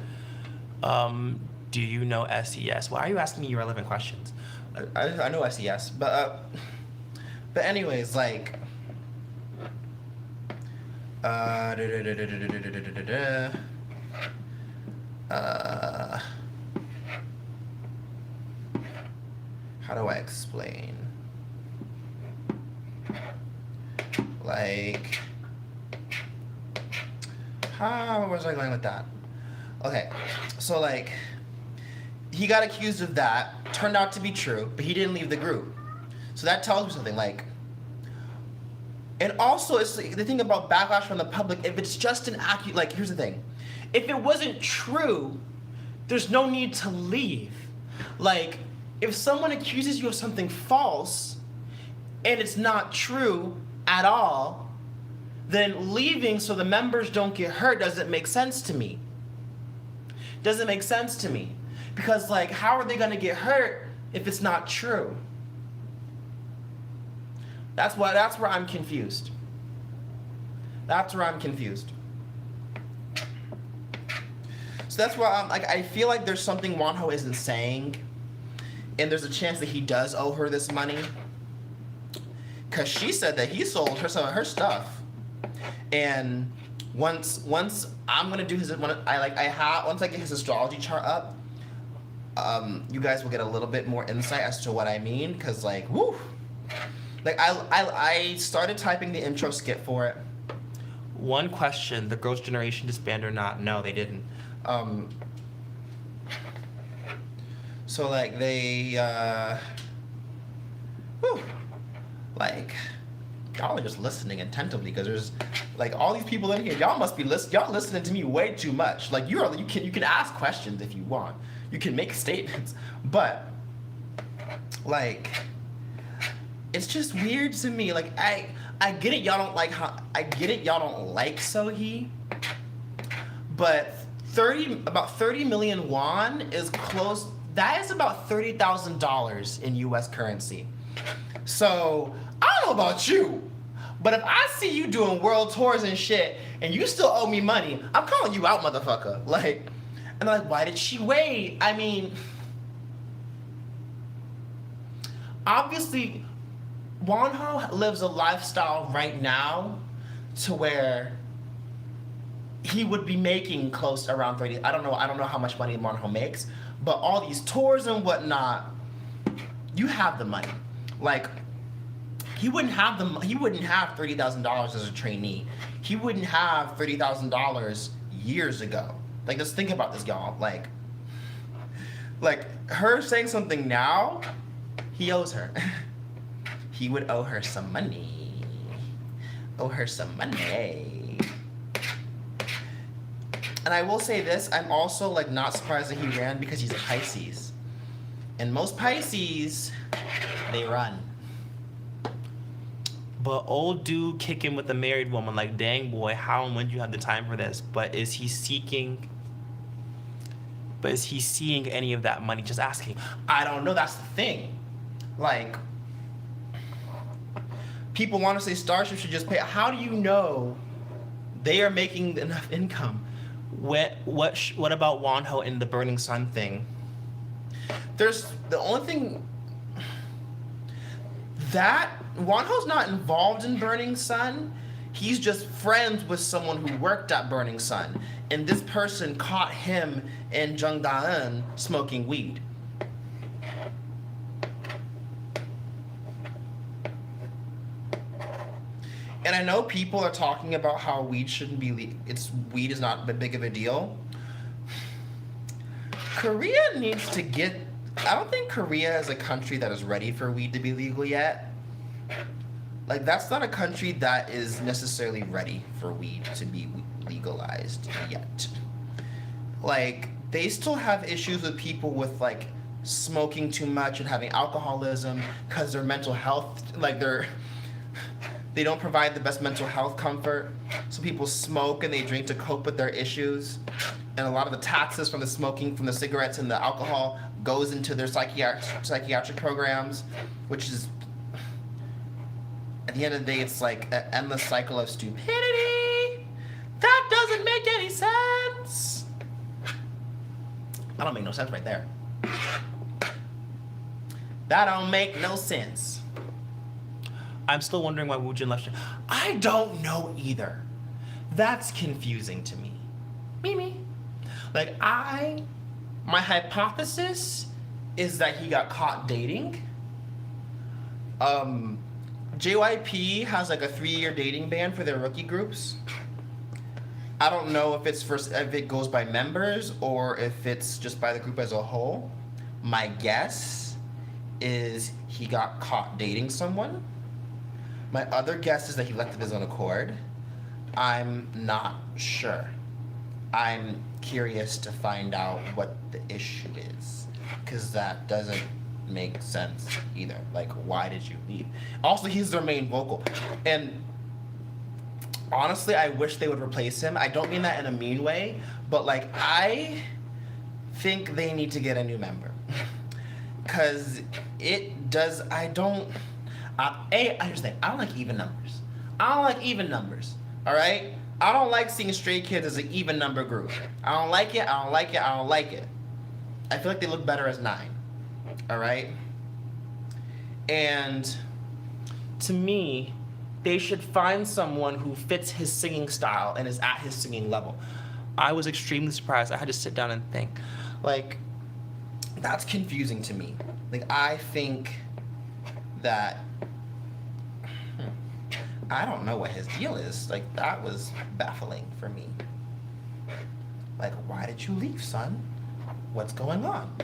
Do you know SES? Why are you asking me irrelevant questions? I know SES, but anyways, like, how do I explain? Like, how was I going with that? Okay, so like, he got accused of that, turned out to be true, but he didn't leave the group. So that tells me something, like, and also it's like, the thing about backlash from the public, if it's just an like, here's the thing. If it wasn't true, there's no need to leave. Like, if someone accuses you of something false, and it's not true at all, then leaving so the members don't get hurt doesn't make sense to me. Doesn't make sense to me. Because, like, how are they going to get hurt if it's not true? That's where I'm confused. That's where I'm confused. So that's why I'm like, I feel like there's something Wonho isn't saying, and there's a chance that he does owe her this money. Because she said that he sold her some of her stuff, and once I'm gonna do once I get his astrology chart up, you guys will get a little bit more insight as to what I mean. Because, like, woo, like, I started typing the intro skit for it. One question: the Girls' Generation disband or not? No, they didn't. So like they, whew, like y'all are just listening attentively because there's like all these people in here. Y'all must be y'all listening to me way too much. Like you can ask questions if you want. You can make statements, but like it's just weird to me. Like I get it. Y'all don't like how I get it. Y'all don't like Sohee, but about 30 million won is close. That is about $30,000 in U.S. currency. So I don't know about you, but if I see you doing world tours and shit, and you still owe me money, I'm calling you out, motherfucker. Like, and like, why did she wait? I mean, obviously, Wonho lives a lifestyle right now to where he would be making close to around 30. I don't know how much money Wonho makes, but all these tours and whatnot, you have the money. Like, he wouldn't have $30,000 as a trainee. He wouldn't have $30,000 years ago. Like, just think about this, y'all. Like her saying something now, he owes her. He would owe her some money. Owe her some money. And I will say this, I'm also like not surprised that he ran because he's a Pisces. And most Pisces, they run. But old dude kicking with a married woman, like, dang boy, how and when do you have the time for this? But is he seeing any of that money? Just asking. I don't know, that's the thing. Like, people want to say Starship should just pay. How do you know they are making enough income? What about Wonho and the Burning Sun thing? There's the only thing that Wonho's not involved in Burning Sun. He's just friends with someone who worked at Burning Sun, and this person caught him and Jung Da-eun smoking weed. And I know people are talking about how weed shouldn't be weed is not that big of a deal. Korea needs to get. I don't think Korea is a country that is ready for weed to be legal yet. Like, that's not a country that is necessarily ready for weed to be legalized yet. Like, they still have issues with people with like smoking too much and having alcoholism because their mental health, like they don't provide the best mental health comfort. So people smoke and they drink to cope with their issues. And a lot of the taxes from the smoking, from the cigarettes and the alcohol goes into their psychiatric programs, which is, at the end of the day, it's like an endless cycle of stupidity. That doesn't make any sense. That don't make no sense right there. That don't make no sense. I'm still wondering why Woojin left. I don't know either. That's confusing to me. Mimi. Like, my hypothesis is that he got caught dating. JYP has like a 3-year dating ban for their rookie groups. I don't know if it goes by members or if it's just by the group as a whole. My guess is he got caught dating someone. My other guess is that he left of his own accord. I'm not sure. I'm curious to find out what the issue is, because that doesn't make sense either. Like, why did you leave? Also, he's their main vocal. And honestly, I wish they would replace him. I don't mean that in a mean way, but like, I think they need to get a new member. Because here's the thing, I don't like even numbers. All right? I don't like seeing Stray Kids as an even number group. I don't like it. I feel like they look better as 9. All right? And to me, they should find someone who fits his singing style and is at his singing level. I was extremely surprised. I had to sit down and think. Like, that's confusing to me. Like, I think that I don't know what his deal is. Like, that was baffling for me. Like, why did you leave, son? What's going on?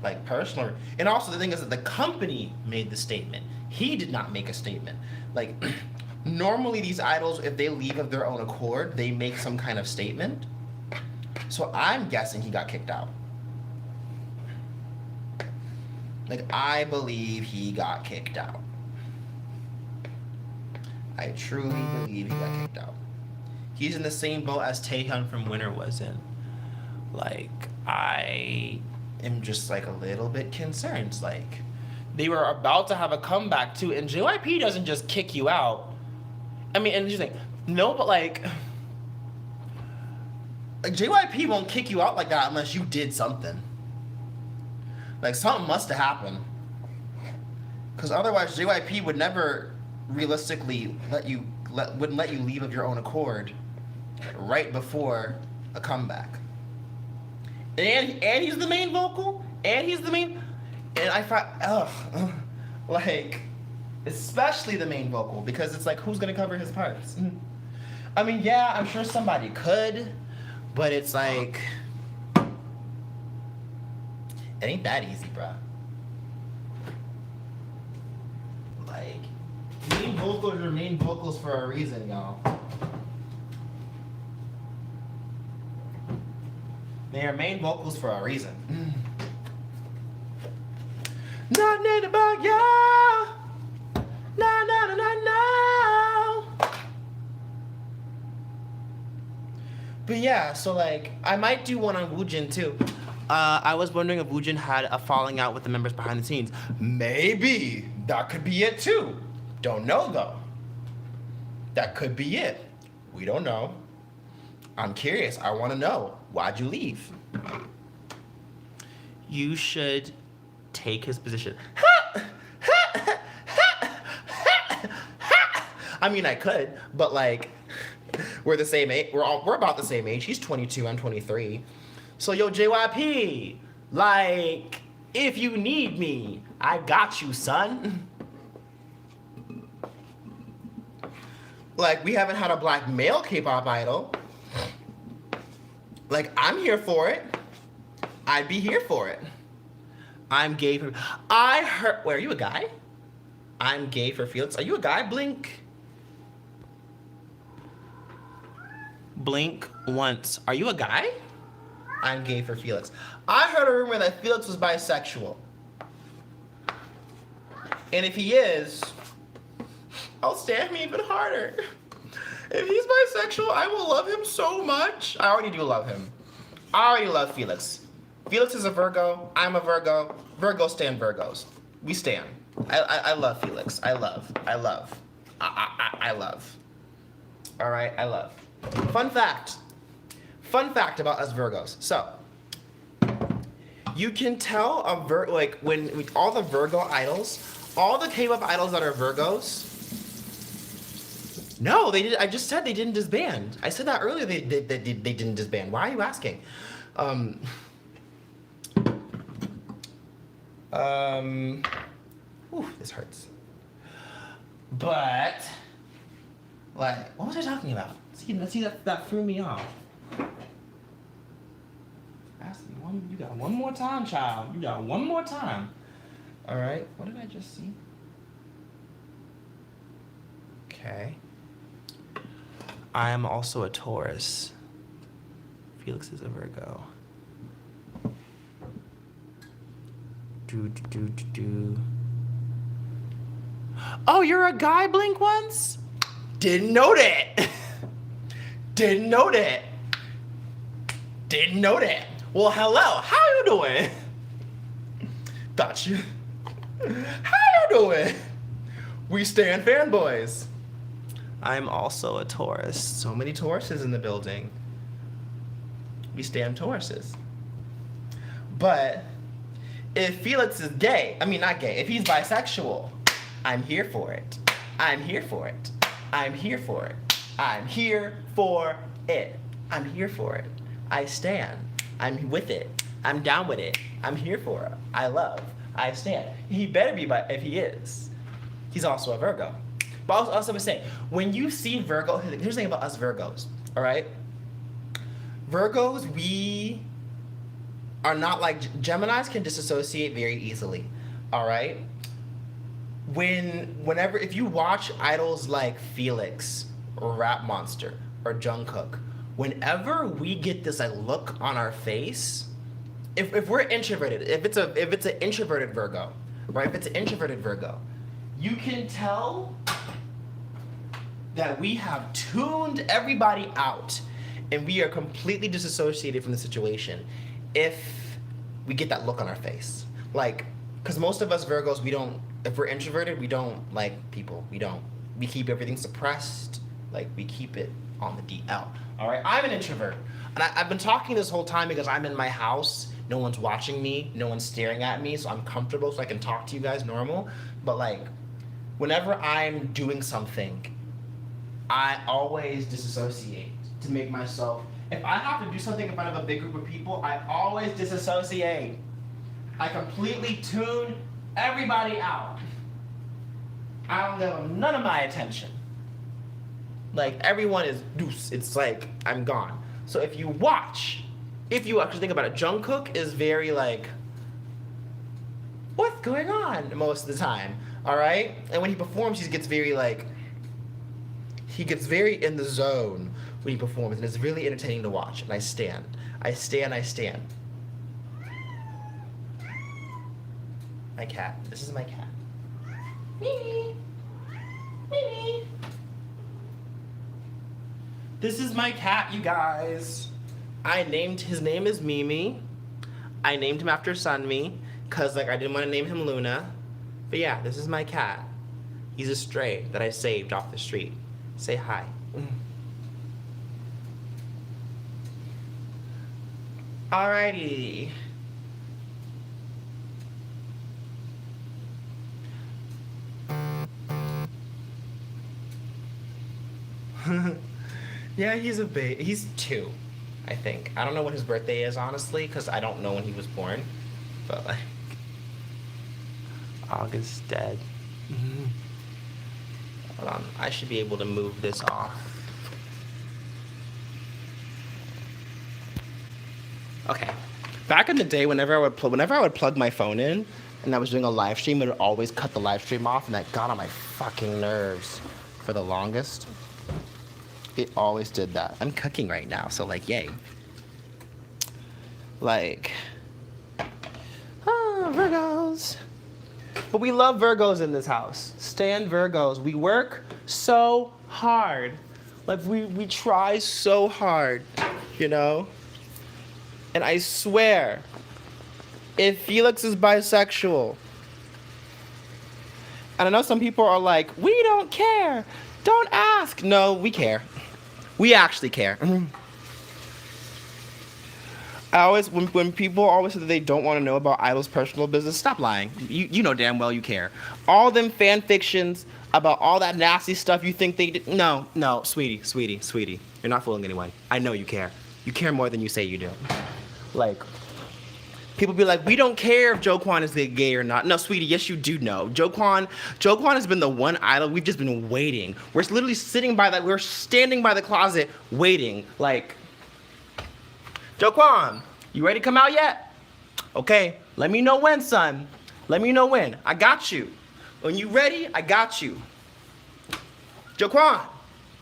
like personal. And also the thing is that the company made the statement. He did not make a statement. Like normally these idols, if they leave of their own accord, they make some kind of statement. So I'm guessing he got kicked out. Like I believe he got kicked out. I truly believe he got kicked out. He's in the same boat as Taehyun from Winner was in. Like, I am just like a little bit concerned. Like, they were about to have a comeback too, and JYP doesn't just kick you out. I mean, and you think, no, but like JYP won't kick you out like that unless you did something. Like, something must have happened. Because otherwise, JYP would never realistically wouldn't let you leave of your own accord right before a comeback. And he's the main vocal, and I thought, like, especially the main vocal, because it's like, who's gonna cover his parts? I mean, yeah, I'm sure somebody could, but it's like, it ain't that easy, bruh. Like, main vocals are main vocals for a reason, y'all. They are main vocals for a reason. Nothing about you. No, no, no, no, no. But yeah, so like, I might do one on Woojin too. I was wondering if Woojin had a falling out with the members behind the scenes. Maybe that could be it too. Don't know though. That could be it. We don't know. I'm curious. I want to know. Why'd you leave? You should take his position. I mean, I could, but like, we're the same age. We're about the same age. He's 22. I'm 23. So yo, JYP, like, if you need me, I got you, son. Like, we haven't had a black male K-pop idol. Like, I'm here for it. I'd be here for it. I'm gay for... I heard... Wait, are you a guy? I'm gay for Felix. Are you a guy? Blink. Blink once. Are you a guy? I'm gay for Felix. I heard a rumor that Felix was bisexual. And if he is, I'll stand him even harder. If he's bisexual, I will love him so much. I already do love him. I already love Felix. Felix is a Virgo. I'm a Virgo. Virgos stand Virgos. We stand. I love Felix. I love. I love. All right, I love. Fun fact. Fun fact about us Virgos. So, you can tell like when all the Virgo idols, all the K-pop idols that are Virgos. No, they did. I just said they didn't disband. I said that earlier. They didn't disband. Why are you asking? This hurts. But, like, what was I talking about? See, that threw me off. Ask me one. You got one more time, child. You got one more time. All right. What did I just see? Okay. I am also a Taurus. Felix is a Virgo. Oh, you're a guy, Blink once? Didn't know that. Didn't know that. Didn't know that. Well, hello. How you doing? Thought you. How you doing? We stand fanboys. I'm also a Taurus. So many Tauruses in the building. We stand Tauruses. But if Felix is gay, I mean not gay, if he's bisexual, I'm here for it. I'm here for it. I'm here for it. I'm here for it. I'm here for it. I stand. I'm with it. I'm down with it. I'm here for it. I love. I stand. He better be, but if he is, he's also a Virgo. But also I say, when you see Virgo, here's the thing about us Virgos, all right? Virgos, we are not like Geminis can disassociate very easily. All right. Whenever if you watch idols like Felix or Rap Monster or Jungkook, whenever we get this like look on our face, if we're introverted, if it's an introverted Virgo, right? If it's an introverted Virgo, you can tell that we have tuned everybody out and we are completely disassociated from the situation if we get that look on our face. Like, because most of us Virgos, we don't, if we're introverted, we don't like people. We keep everything suppressed. Like, we keep it on the DL. All right, I'm an introvert. And I've been talking this whole time because I'm in my house. No one's watching me. No one's staring at me. So I'm comfortable so I can talk to you guys normal. But like, whenever I'm doing something, I always disassociate to make myself. If I have to do something in front of a big group of people, I always disassociate. I completely tune everybody out. I don't give them none of my attention. Like, everyone is deuce. It's like, I'm gone. So if you actually think about it, Jungkook is very like, what's going on most of the time, all right? And when he performs, he gets very like, he gets very in the zone when he performs, and it's really entertaining to watch, and I stand. My cat. This is my cat. Mimi. Mimi. This is my cat, you guys. His name is Mimi. I named him after Sunmi, cause like I didn't want to name him Luna. But yeah, this is my cat. He's a stray that I saved off the street. Say hi. Alrighty. Yeah, he's he's 2, I think. I don't know what his birthday is, honestly, because I don't know when he was born. But like, August dead. Hold on, I should be able to move this off. Okay. Back in the day, whenever I would plug my phone in and I was doing a live stream, it would always cut the live stream off, and that got on my fucking nerves for the longest. It always did that. I'm cooking right now, so like, yay. Like, Virgos. But we love Virgos in this house. Stan Virgos. We work so hard. Like, we try so hard, you know? And I swear, if Felix is bisexual, and I know some people are like, we don't care. Don't ask. No, we care. We actually care. When people always say that they don't want to know about idols' personal business, stop lying. You know damn well you care. All them fan fictions about all that nasty stuff you think they did. No, sweetie. You're not fooling anyone. I know you care. You care more than you say you do. Like, people be like, we don't care if Joquan is gay or not. No, sweetie, yes, you do know. Joquan has been the one idol we've just been waiting. We're literally we're standing by the closet waiting. Like, Joquan, you ready to come out yet? Okay, let me know when, son. Let me know when. I got you. When you ready, I got you. Joquan,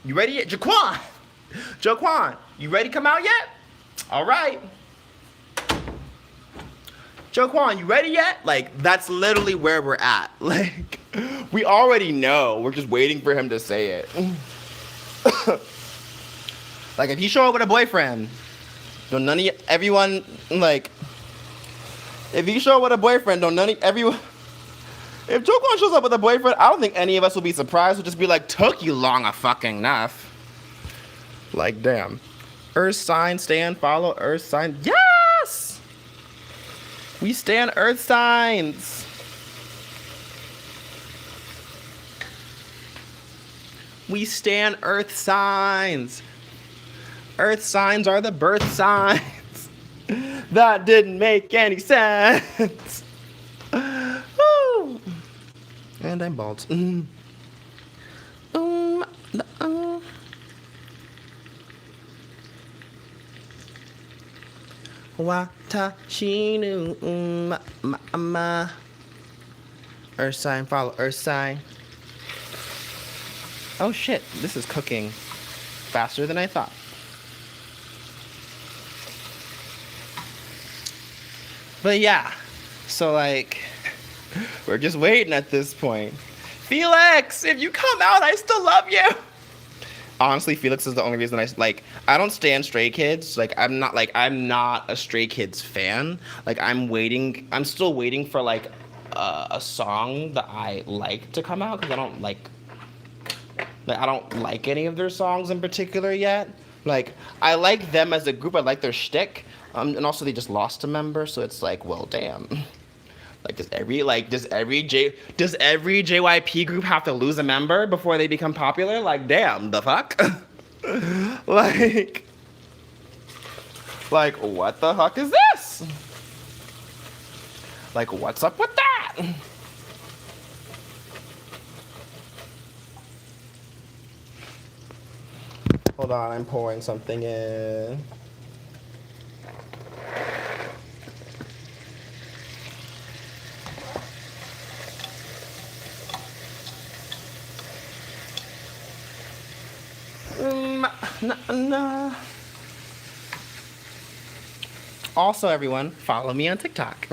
you ready yet? Joquan, you ready to come out yet? All right. Joquan, you ready yet? Like, that's literally where we're at. Like, we already know. We're just waiting for him to say it. Like, if you show up with a boyfriend, don't none of everyone, like, if you show up with a boyfriend, don't none of everyone, if Joquan shows up with a boyfriend, I don't think any of us will be surprised. We'll just be like, took you long fucking enough. Like, damn. Earth sign, stand, follow, Earth sign. Yes! We stand Earth signs. We stand Earth signs. Earth signs are the birth signs. That didn't make any sense. Woo. And I'm bald. Watashi no ma. Earth sign, follow earth sign. Oh shit, this is cooking faster than I thought. But yeah, so like, we're just waiting at this point. Felix, if you come out, I still love you. Honestly, Felix is the only reason I don't stand Stray Kids. I'm not a Stray Kids fan. I'm still waiting for a song that I like to come out, because I don't like any of their songs in particular yet. I like them as a group. I like their shtick. And also they just lost a member, so it's like, well, damn. Does every JYP group have to lose a member before they become popular? Damn, the fuck? What the fuck is this? What's up with that? Hold on, I'm pouring something in. Nah. Also, everyone, follow me on TikTok.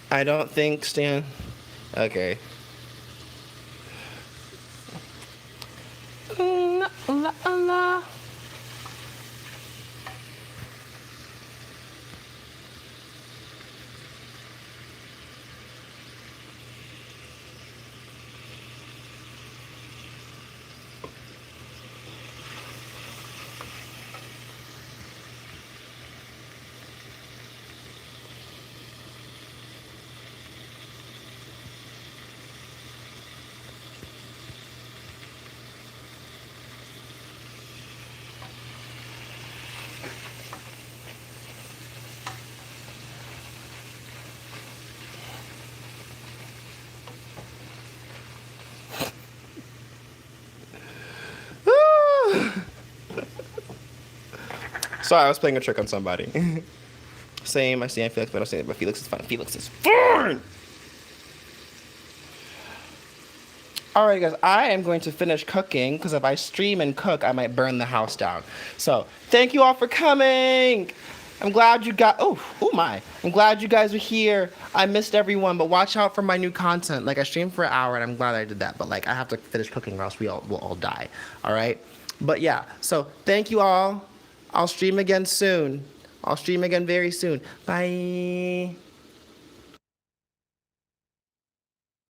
I don't think Stan. Okay. Sorry, I was playing a trick on somebody. Same, I stand Felix, but I don't stand, but Felix is fine. Felix is fine! Alright guys, I am going to finish cooking, because if I stream and cook, I might burn the house down. So, thank you all for coming! I'm glad you got, I'm glad you guys are here. I missed everyone, but watch out for my new content. I streamed for an hour, and I'm glad I did that, but I have to finish cooking or else we'll all die, alright? But yeah, so thank you all. I'll stream again soon. I'll stream again very soon. Bye.